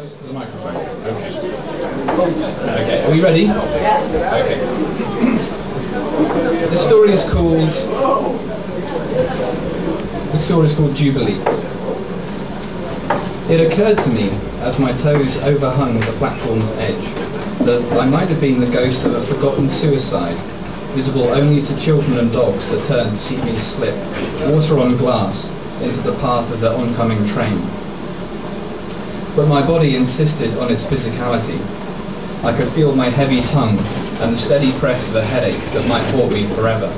closer to the microphone. Okay. Okay, are we ready? Okay. This story is called Jubilee. It occurred to me, as my toes overhung the platform's edge, that I might have been the ghost of a forgotten suicide, visible only to children and dogs that turned to see me slip, water on glass, into the path of the oncoming train. But my body insisted on its physicality. I could feel my heavy tongue and the steady press of a headache that might haunt me forever.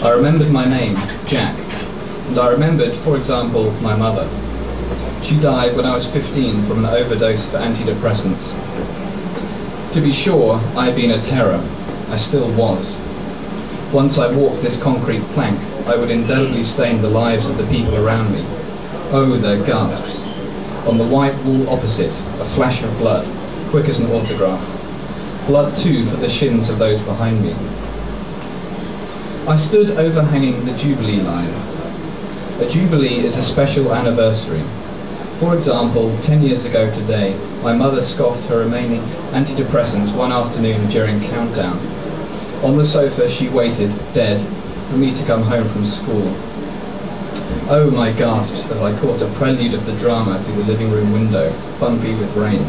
I remembered my name, Jack, and I remembered, for example, my mother. She died when I was 15 from an overdose of antidepressants. To be sure, I had been a terror. I still was. Once I walked this concrete plank, I would indelibly stain the lives of the people around me. Oh, their gasps. On the white wall opposite, a flash of blood, quick as an autograph. Blood too for the shins of those behind me. I stood overhanging the Jubilee line. A Jubilee is a special anniversary. For example, 10 years ago today, my mother scoffed her remaining antidepressants one afternoon during countdown. On the sofa she waited, dead, for me to come home from school. Oh, my gasps as I caught a prelude of the drama through the living room window, bumpy with rain.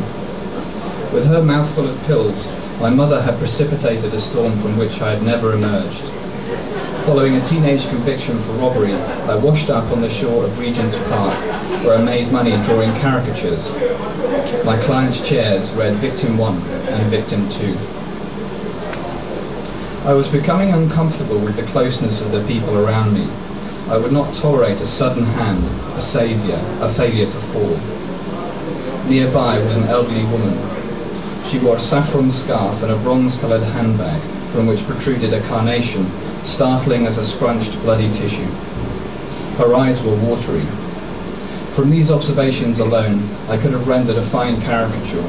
With her mouthful of pills, my mother had precipitated a storm from which I had never emerged. Following a teenage conviction for robbery, I washed up on the shore of Regent's Park, where I made money drawing caricatures. My clients' chairs read Victim 1 and Victim 2. I was becoming uncomfortable with the closeness of the people around me. I would not tolerate a sudden hand, a saviour, a failure to fall. Nearby was an elderly woman. She wore a saffron scarf and a bronze-coloured handbag from which protruded a carnation, startling as a scrunched bloody tissue. Her eyes were watery. From these observations alone, I could have rendered a fine caricature.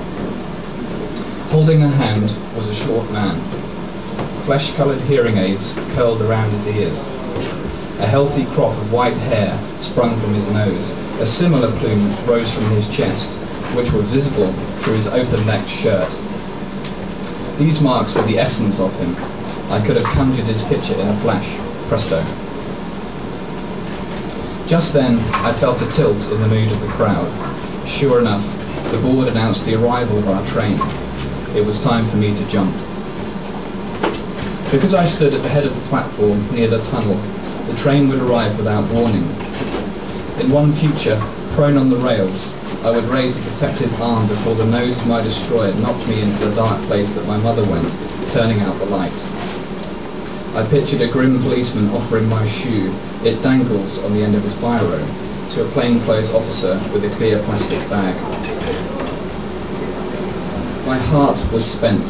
Holding her hand was a short man. Flesh-coloured hearing aids curled around his ears. A healthy crop of white hair sprung from his nose. A similar plume rose from his chest, which was visible through his open-necked shirt. These marks were the essence of him. I could have conjured his picture in a flash. Presto. Just then, I felt a tilt in the mood of the crowd. Sure enough, the board announced the arrival of our train. It was time for me to jump. Because I stood at the head of the platform near the tunnel, the train would arrive without warning. In one future, prone on the rails, I would raise a protective arm before the nose of my destroyer knocked me into the dark place that my mother went, turning out the light. I pictured a grim policeman offering my shoe, it dangles on the end of his biro, to a plainclothes officer with a clear plastic bag. My heart was spent.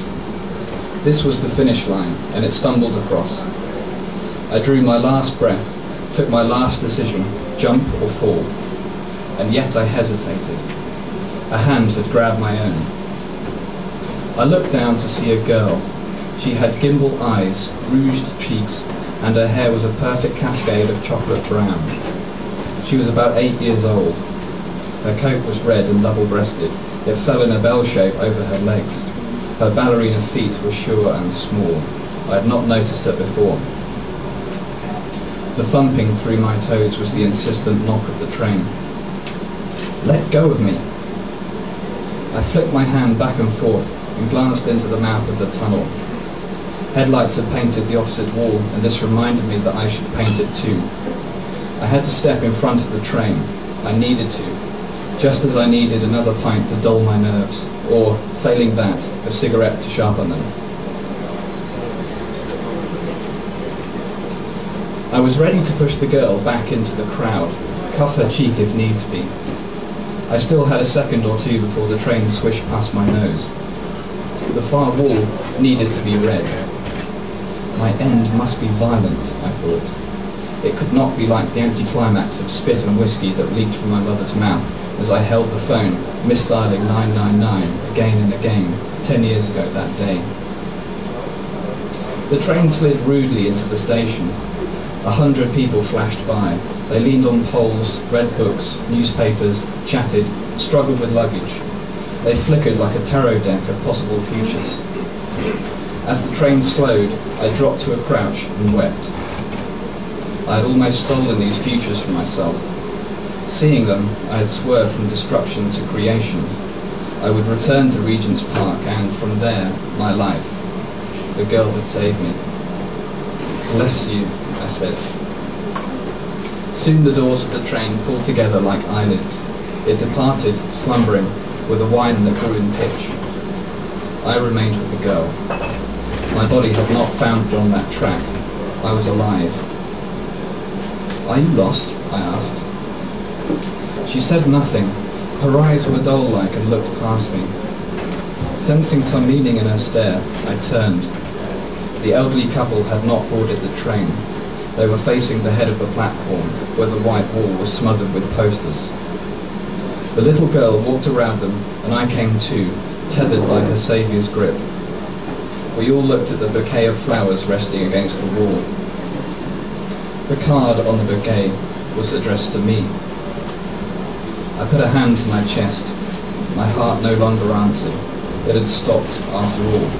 This was the finish line, and it stumbled across. I drew my last breath, took my last decision, jump or fall. And yet I hesitated. A hand had grabbed my own. I looked down to see a girl. She had gimbal eyes, rouged cheeks, and her hair was a perfect cascade of chocolate brown. She was about 8 years old. Her coat was red and double-breasted. It fell in a bell shape over her legs. Her ballerina feet were sure and small. I had not noticed her before. The thumping through my toes was the insistent knock of the train. Let go of me. I flicked my hand back and forth and glanced into the mouth of the tunnel. Headlights had painted the opposite wall, and this reminded me that I should paint it too. I had to step in front of the train. I needed to, just as I needed another pint to dull my nerves, or, failing that, a cigarette to sharpen them. I was ready to push the girl back into the crowd, cuff her cheek if needs be. I still had a second or two before the train swished past my nose. The far wall needed to be read. My end must be violent, I thought. It could not be like the anticlimax of spit and whiskey that leaked from my mother's mouth as I held the phone, misdialing 999 again and again, 10 years ago that day. The train slid rudely into the station. 100 people flashed by. They leaned on poles, read books, newspapers, chatted, struggled with luggage. They flickered like a tarot deck of possible futures. As the train slowed, I dropped to a crouch and wept. I had almost stolen these futures for myself. Seeing them, I had swerved from destruction to creation. I would return to Regent's Park and, from there, my life. The girl had saved me. "Bless you," I said. Soon the doors of the train pulled together like eyelids. It departed, slumbering, with a whine that grew in pitch. I remained with the girl. My body had not foundered on that track. I was alive. "Are you lost?" I asked. She said nothing. Her eyes were doll-like and looked past me. Sensing some meaning in her stare, I turned. The elderly couple had not boarded the train. They were facing the head of the platform, where the white wall was smothered with posters. The little girl walked around them, and I came too, tethered by her saviour's grip. We all looked at the bouquet of flowers resting against the wall. The card on the bouquet was addressed to me. I put a hand to my chest. My heart no longer answered. It had stopped after all.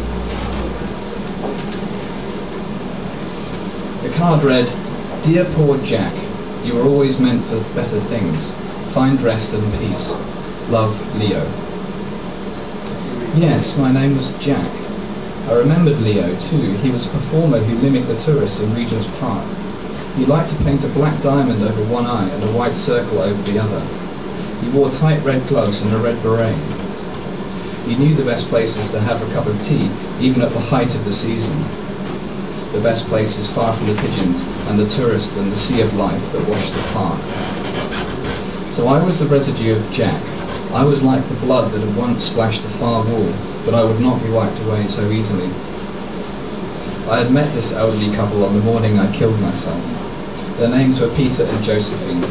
The card read, "Dear poor Jack, you were always meant for better things. Find rest and peace. Love, Leo." Yes, my name was Jack. I remembered Leo too. He was a performer who mimicked the tourists in Regent's Park. He liked to paint a black diamond over one eye and a white circle over the other. He wore tight red gloves and a red beret. He knew the best places to have a cup of tea, even at the height of the season. The best places far from the pigeons and the tourists and the sea of life that washed the park. So I was the residue of Jack. I was like the blood that had once splashed the far wall, but I would not be wiped away so easily. I had met this elderly couple on the morning I killed myself. Their names were Peter and Josephine.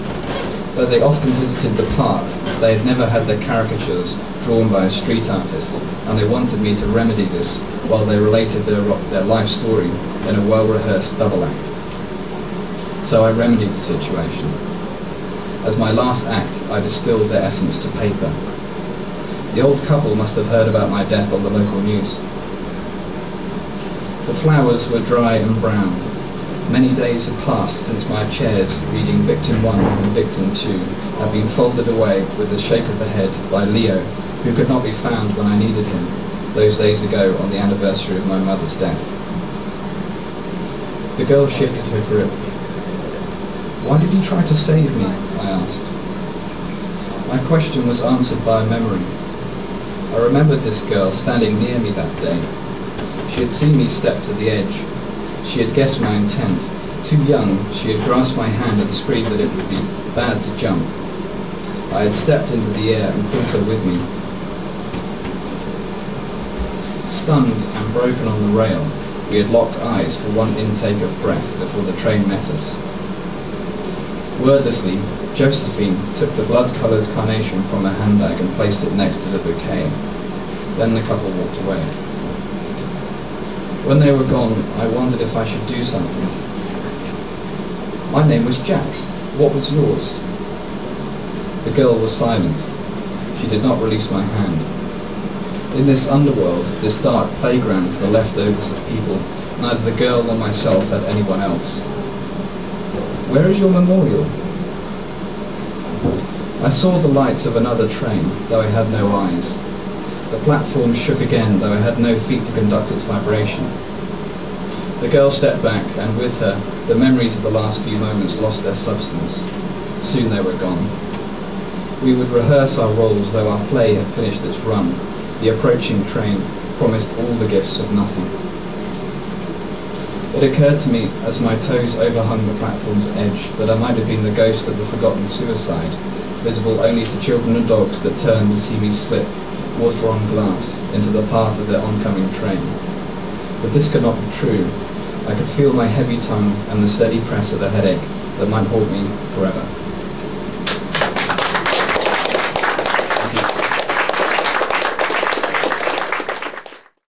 Though they often visited the park, they had never had their caricatures drawn by a street artist, and they wanted me to remedy this while they related their life story in a well-rehearsed double act. So I remedied the situation. As my last act, I distilled their essence to paper. The old couple must have heard about my death on the local news. The flowers were dry and brown. Many days had passed since my chairs reading Victim 1 and Victim 2 had been folded away with a shake of the head by Leo, who could not be found when I needed him, those days ago on the anniversary of my mother's death. The girl shifted her grip. "Why did you try to save me?" I asked. My question was answered by a memory. I remembered this girl standing near me that day. She had seen me step to the edge. She had guessed my intent. Too young, she had grasped my hand and screamed that it would be bad to jump. I had stepped into the air and pulled her with me. Stunned and broken on the rail, we had locked eyes for one intake of breath before the train met us. Wordlessly, Josephine took the blood-coloured carnation from her handbag and placed it next to the bouquet. Then the couple walked away. When they were gone, I wondered if I should do something. "My name was Jack. What was yours?" The girl was silent. She did not release my hand. In this underworld, this dark playground for the leftovers of people, neither the girl nor myself had anyone else. "Where is your memorial?" I saw the lights of another train, though I had no eyes. The platform shook again, though I had no feet to conduct its vibration. The girl stepped back, and with her, the memories of the last few moments lost their substance. Soon they were gone. We would rehearse our roles, though our play had finished its run. The approaching train promised all the gifts of nothing. It occurred to me, as my toes overhung the platform's edge, that I might have been the ghost of a forgotten suicide, visible only to children and dogs that turned to see me slip, water on glass, into the path of their oncoming train. But this could not be true. I could feel my heavy tongue and the steady press of the headache that might haunt me forever.